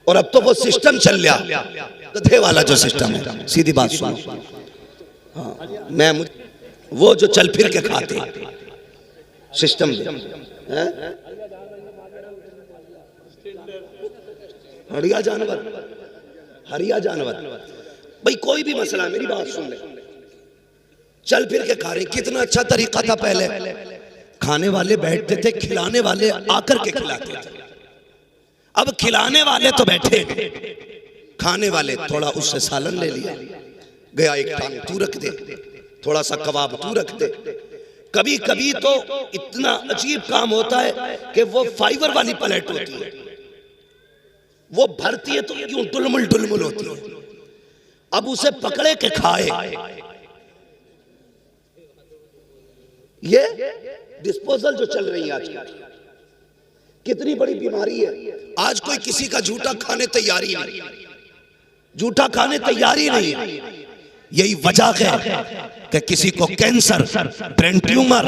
और अब तो वो सिस्टम चल लिया, गधे वाला जो सिस्टम है। सीधी बात सुनो, हाँ मैं वो जो चल फिर के खाते सिस्टम है, हरिया जानवर, हरिया जानवर। भाई कोई भी मसला, मेरी बात सुन ले, चल फिर के खा रहे। कितना अच्छा तरीका था पहले, खाने वाले बैठते थे, खिलाने वाले आकर के खिलाते थे। अब खिलाने वाले तो बैठे, खाने वाले थोड़ा उससे सालन ले लिया, गया एक टांग तू रख दे, थोड़ा सा कबाब तू रख दे। कभी कभी तो इतना अजीब काम होता है कि वो फाइबर वाली प्लेट होती है, वो भरती है तो यूं डुलमुल डुलमुल होती है। अब उसे पकड़े के खाए, ये डिस्पोजल जो चल रही है आजकल, कितनी बड़ी बीमारी है। आज कोई किसी का झूठा खाने तैयारी नहीं, झूठा खाने तैयारी नहीं। यही वजह है कि किसी को cancer, brain tumour,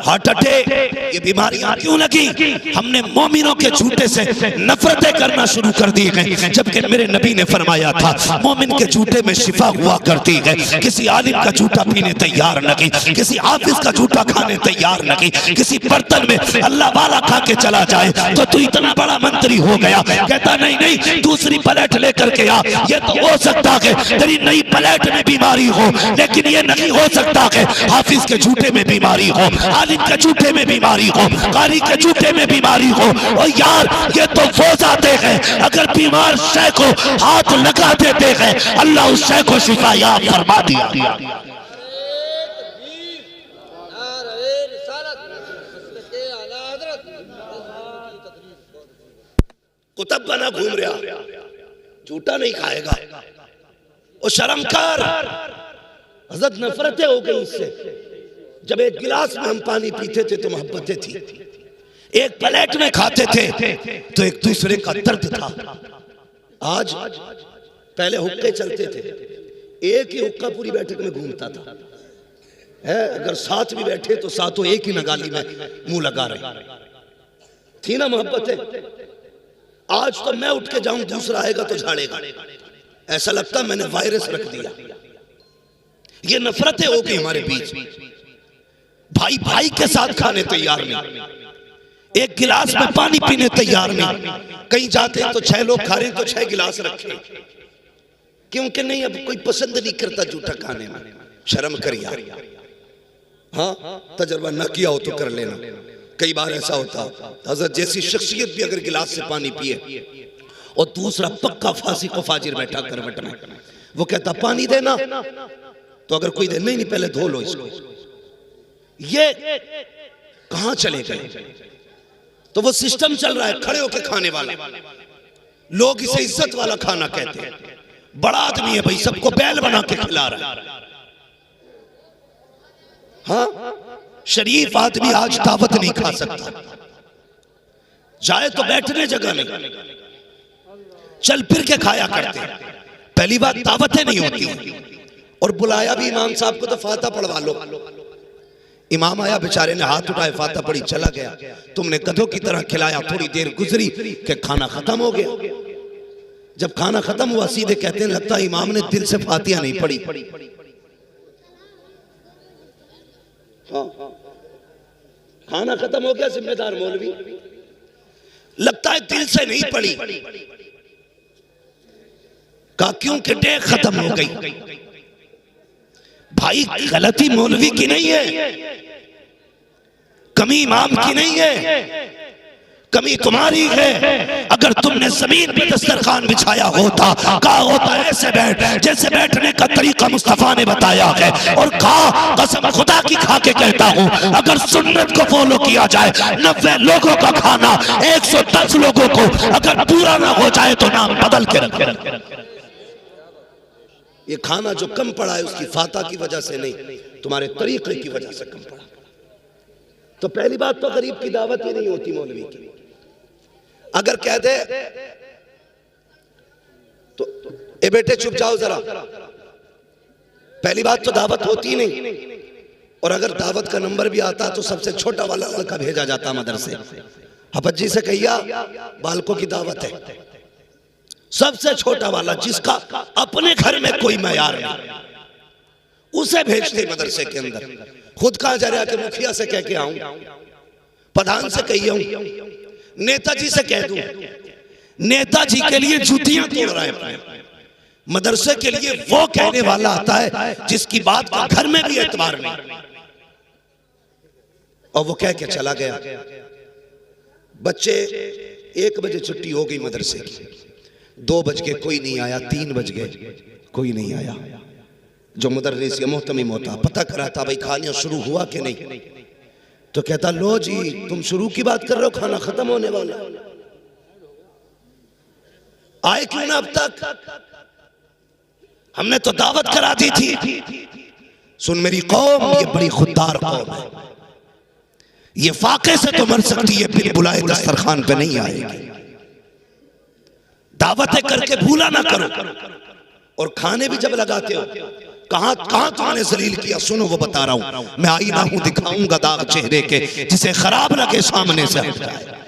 heart attack, ये बीमारियां क्यों लगी? हमने मोमिनों के झूठे से नफरतें करना शुरू कर दी है, जबकि मेरे नबी ने फरमाया था मोमिन के झूठे में शिफा हुआ करती है। किसी आलिम का झूठा पीने तैयार न की, किसी हाफिज का झूठा खाने तैयार न की। किसी बर्तन में अल्लाह वाला खा के चला जाए तो तू इतना बड़ा मंत्री हो गया, कहता नहीं नहीं दूसरी प्लेट लेकर के आ। ये तो हो सकता है तेरी नई प्लेट में बीमारी हो, लेकिन ये नहीं हो सकता कि हाफिज के झूठे में बीमारी हो, आलिम के झूठे में बीमारी हो, कारी के झूठे में बीमारी हो। और यार ये तो वो जाते हैं, अगर बीमार शय को हाथ लगा देते हैं अल्लाह उस शय को शिफा याब फरमा दिया। कुतुब बना घूम रहा, झूठा नहीं खाएगा। और शर्मकार, हज़रत नफरतें हो गई इससे। जब एक गिलास में हम पानी पीते थे तो मोहब्बतें थी, एक प्लेट में खाते थे तो एक दूसरे का दर्द था। आज पहले हुक्के चलते थे, एक ही हुक्का पूरी बैठक में घूमता था है। अगर साथ भी बैठे तो सातों एक ही नगाली में मुंह लगा रहे थी ना मोहब्बतें। आज तो मैं उठ के जाऊं, दूसरा आएगा तो झाड़ेगा, ऐसा लगता मैंने वायरस रख दिया। ये नफरतें हो गई हमारे बीच, भाई भाई के साथ खाने तैयार नहीं, एक गिलास में पानी पीने तैयार नहीं। कहीं जाते हैं तो 6 लोग खा रहे हैं तो 6 गिलास रखे, क्योंकि नहीं अब कोई पसंद नहीं करता झूठा खाने में। शर्म कर यार, हाँ तजर्बा ना किया हो तो कर लेना। कई बार ऐसा होता, हज़रत जैसी शख्सियत भी अगर गिलास से पानी पिए और दूसरा पक्का फांसी को फाजिर बैठा करवट में, वो कहता पानी देना, तो अगर कोई दे नहीं पहले धो लो इसको। ये कहां चले गए? तो वो सिस्टम चल रहा है खड़े होकर खाने वाला। लोग इसे इज्जत वाला खाना कहते हैं, बड़ा आदमी है भाई, सबको बैल बना के खिला रहा है। हाँ शरीफ आदमी आज दावत नहीं खा सकता, जाए तो बैठने जगह नहीं, चल फिर के खाया करते। पहली बात दावतें नहीं होती, और बुलाया भी इमाम साहब को तो फाता पढ़वा लो। इमाम आया, बेचारे ने हाथ उठाए, फाता पढ़ी, चला गया। तुमने गधों की तरह खिलाया, थोड़ी देर गुजरी कि खाना खत्म हो गया। जब खाना खत्म हुआ सीधे कहते हैं लगता है इमाम ने दिल से फातिहा नहीं पढ़ी। हाँ खाना खत्म हो गया, जिम्मेदार मौलवी, लगता है दिल से नहीं पढ़ी। का क्योंकि डे खत्म हो गई। भाई गलती मौलवी की नहीं है, कमी इमाम की नहीं है, कमी तुम्हारी है। अगर तुमने जमीन पे दस्तरखान बिछाया होता, कहा होता ऐसे बैठ, जैसे बैठने का तरीका मुस्तफा ने बताया है, और कहा कसम खुदा की खा के कहता हूं अगर सुन्नत को फॉलो किया जाए, 90 लोगों का खाना 110 लोगों को अगर पूरा ना हो जाए तो नाम बदल के रखे। ये खाना जो कम पड़ा है उसकी फाता की वजह से नहीं, तुम्हारे तरीके की वजह से कम पड़ा। तो पहली बात तो गरीब की दावत ही नहीं होती मौलवी की। अगर कह दे तो ए बेटे चुप जाओ जरा, पहली बात तो दावत होती नहीं। और अगर दावत का नंबर भी आता तो सबसे छोटा वाला लड़का भेजा जाता मदरसे, हफज जी से कहिया बालकों की दावत है, सबसे छोटा वाला जिसका अपने घर में कोई मैयार नहीं, उसे भेजते मदरसे के अंदर। खुद कहां जा रहा कि मुखिया से कह के आऊं, प्रधान से कही आऊं, नेताजी से कह दूं। नेताजी के लिए जूतियां तोड़ रहा है, मदरसे के लिए वो कहने वाला आता है जिसकी बात का घर में भी एतबार नहीं, और वो कह के चला गया। बच्चे 1 बजे छुट्टी हो गई मदरसे की, 2 बज गए कोई नहीं आया, 3 बज गए कोई नहीं आया। जो मुदर्रिस या मोहतमिम होता पता करा था भाई खाना शुरू हुआ कि नहीं, तो कहता लो जी तुम शुरू की बात कर रहे हो, खाना खत्म होने वाला, आए क्यों ना अब तक, हमने तो दावत करा दी थी। सुन मेरी कौम, ये बड़ी खुददार कौम है, ये फाके से तो मर सकती है, फिर बुलाए दस्तरखान पे नहीं आएगी। दावतें करके भूला ना करो, और खाने भी जब लगाते हो कहां कहां तुमने जलील किया, सुनो वो बता रहा हूं मैं, आईना हूं दिखाऊंगा दाग चेहरे के, जिसे खराब लगे सामने से हट जाए।